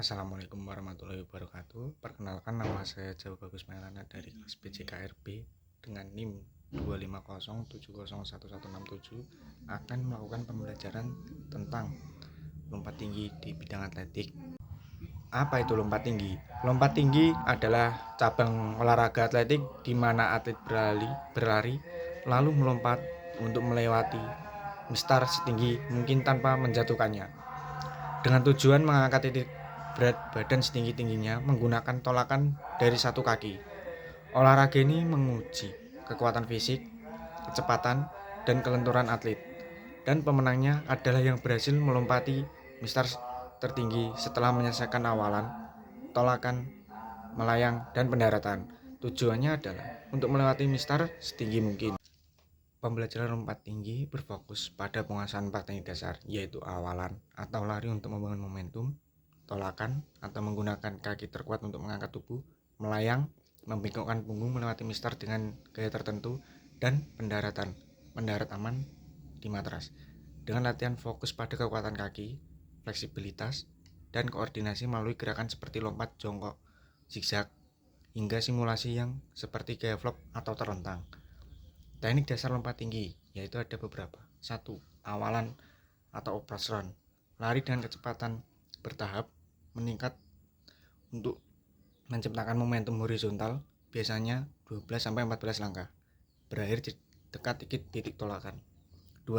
Assalamualaikum warahmatullahi wabarakatuh. Perkenalkan, nama saya Jawa Bagus Maulana dari kelas PJKRB dengan NIM 25070711167 akan melakukan pembelajaran tentang lompat tinggi di bidang atletik. Apa itu lompat tinggi? Lompat tinggi adalah cabang olahraga atletik di mana atlet berlari lalu melompat untuk melewati mistar setinggi mungkin tanpa menjatuhkannya, dengan tujuan mengangkat titik berat badan setinggi-tingginya menggunakan tolakan dari satu kaki. Olahraga ini menguji kekuatan fisik, kecepatan, dan kelenturan atlet, dan pemenangnya adalah yang berhasil melompati mistar tertinggi setelah menyelesaikan awalan, tolakan, melayang, dan pendaratan. Tujuannya adalah untuk melewati mistar setinggi mungkin. Pembelajaran lompat tinggi berfokus pada penguasaan 4 teknik dasar, yaitu awalan atau lari untuk membangun momentum, tolakan atau menggunakan kaki terkuat untuk mengangkat tubuh, melayang, membengkokkan punggung melewati mistar dengan gaya tertentu, dan pendaratan, mendarat aman di matras. Dengan latihan fokus pada kekuatan kaki, fleksibilitas, dan koordinasi melalui gerakan seperti lompat jongkok, zigzag, hingga simulasi yang seperti gaya flop atau terlentang. Teknik dasar lompat tinggi yaitu ada beberapa. 1. Awalan atau approach run. Lari dengan kecepatan bertahap meningkat untuk menciptakan momentum horizontal, biasanya 12-14 langkah. Berakhir dekat titik tolakan. 2.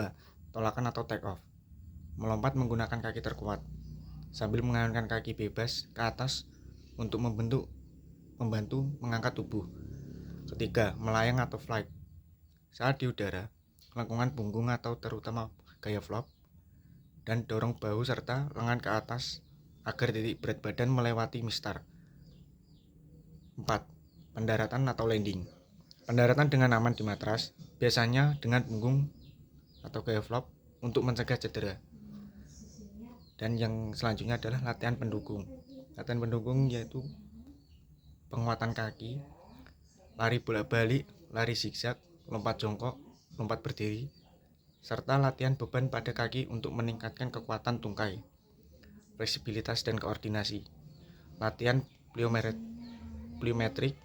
Tolakan atau take off. Melompat menggunakan kaki terkuat sambil mengayunkan kaki bebas ke atas untuk membantu mengangkat tubuh. 3. Melayang atau flight. Saat di udara, lengkungan punggung atau terutama gaya flop, dan dorong bahu serta lengan ke atas agar titik berat badan melewati mistar. 4. Pendaratan atau landing. Pendaratan dengan aman di matras, biasanya dengan punggung atau gaya flop untuk mencegah cedera. Dan yang selanjutnya adalah latihan pendukung. Latihan pendukung yaitu penguatan kaki, lari bolak-balik, lari zigzag, lompat jongkok, lompat berdiri, serta latihan beban pada kaki untuk meningkatkan kekuatan tungkai, fleksibilitas dan koordinasi. Latihan pliometrik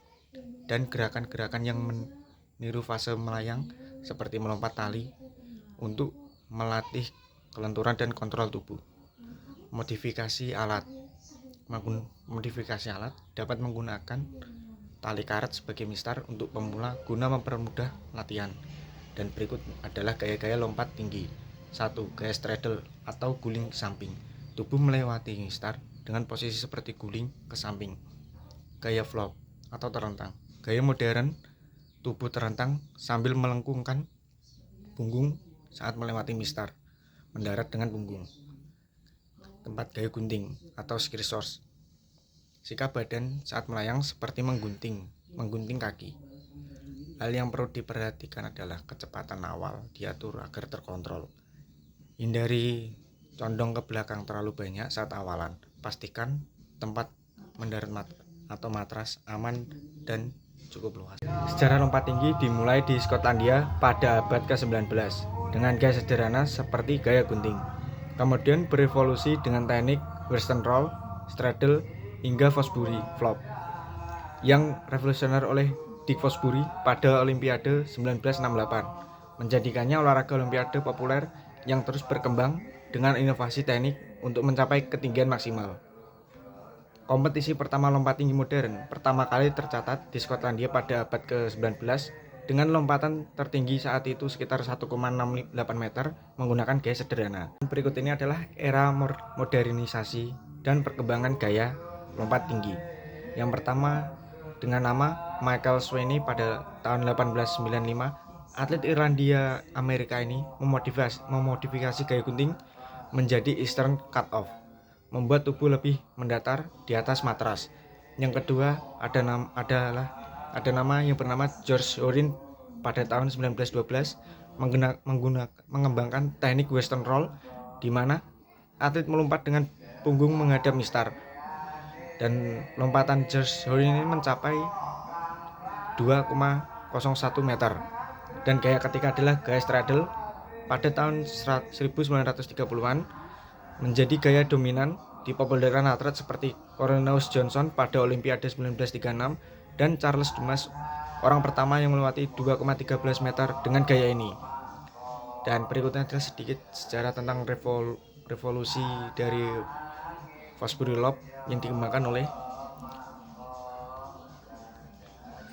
dan gerakan-gerakan yang meniru fase melayang seperti melompat tali untuk melatih kelenturan dan kontrol tubuh. Modifikasi alat dapat menggunakan tali karet sebagai mistar untuk pemula guna mempermudah latihan. Dan berikut adalah gaya-gaya lompat tinggi. 1. Gaya straddle atau guling ke samping. Tubuh melewati mistar dengan posisi seperti guling ke samping. Gaya flop atau terentang. Gaya modern, tubuh terentang sambil melengkungkan punggung saat melewati mistar, mendarat dengan punggung. Tempat gaya gunting atau skill source. Sikap badan saat melayang seperti menggunting kaki. Hal yang perlu diperhatikan adalah kecepatan awal diatur agar terkontrol. Hindari condong ke belakang terlalu banyak saat awalan. Pastikan tempat mendarat atau matras aman dan cukup luas. Sejarah lompat tinggi dimulai di Skotlandia pada abad ke-19 dengan gaya sederhana seperti gaya gunting. Kemudian berevolusi dengan teknik western roll, straddle, hingga Fosbury flop yang revolusioner oleh Dick Fosbury pada Olimpiade 1968, menjadikannya olahraga olimpiade populer yang terus berkembang dengan inovasi teknik untuk mencapai ketinggian maksimal. Kompetisi pertama lompat tinggi modern pertama kali tercatat di Skotlandia pada abad ke-19 dengan lompatan tertinggi saat itu sekitar 1,68 meter menggunakan gaya sederhana. Berikut ini adalah era modernisasi dan perkembangan gaya lompat tinggi. Yang pertama dengan nama Michael Sweeney pada tahun 1895, atlet Irlandia Amerika ini memodifikasi gaya gunting menjadi Eastern Cut-Off, membuat tubuh lebih mendatar di atas matras. Yang kedua ada nama yang bernama George Horin pada tahun 1912 mengembangkan teknik western roll di mana atlet melompat dengan punggung menghadap mistar. Dan lompatan George Horin ini mencapai 2,01 meter. Dan gaya ketiga adalah gaya straddle pada tahun 1930-an menjadi gaya dominan dipopulerkan atlet seperti Cornelius Johnson pada Olimpiade 1936 dan Charles Dumas, orang pertama yang melewati 2,13 meter dengan gaya ini. Dan berikutnya adalah sedikit sejarah tentang revolusi dari Fosbury Lob yang dikembangkan oleh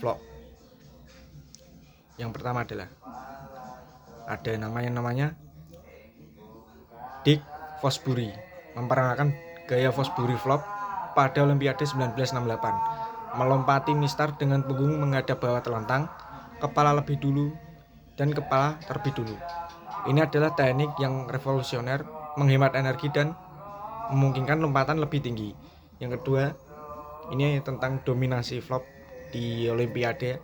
Flock. Yang pertama adalah ada namanya Dick Fosbury, memperkenalkan gaya Fosbury Flop pada Olimpiade 1968, melompati mistar dengan punggung menghadap bawah telentang, kepala lebih dulu dan kepala terlebih dulu. Ini adalah teknik yang revolusioner, menghemat energi dan memungkinkan lompatan lebih tinggi. Yang kedua, ini tentang dominasi flop di Olimpiade.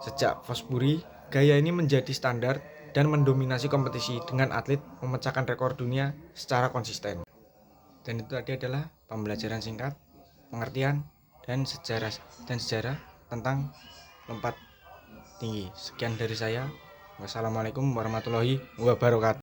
Sejak Fosbury, gaya ini menjadi standar dan mendominasi kompetisi dengan atlet memecahkan rekor dunia secara konsisten. Dan itu tadi adalah pembelajaran singkat, pengertian dan sejarah tentang lompat tinggi. Sekian dari saya. Wassalamualaikum warahmatullahi wabarakatuh.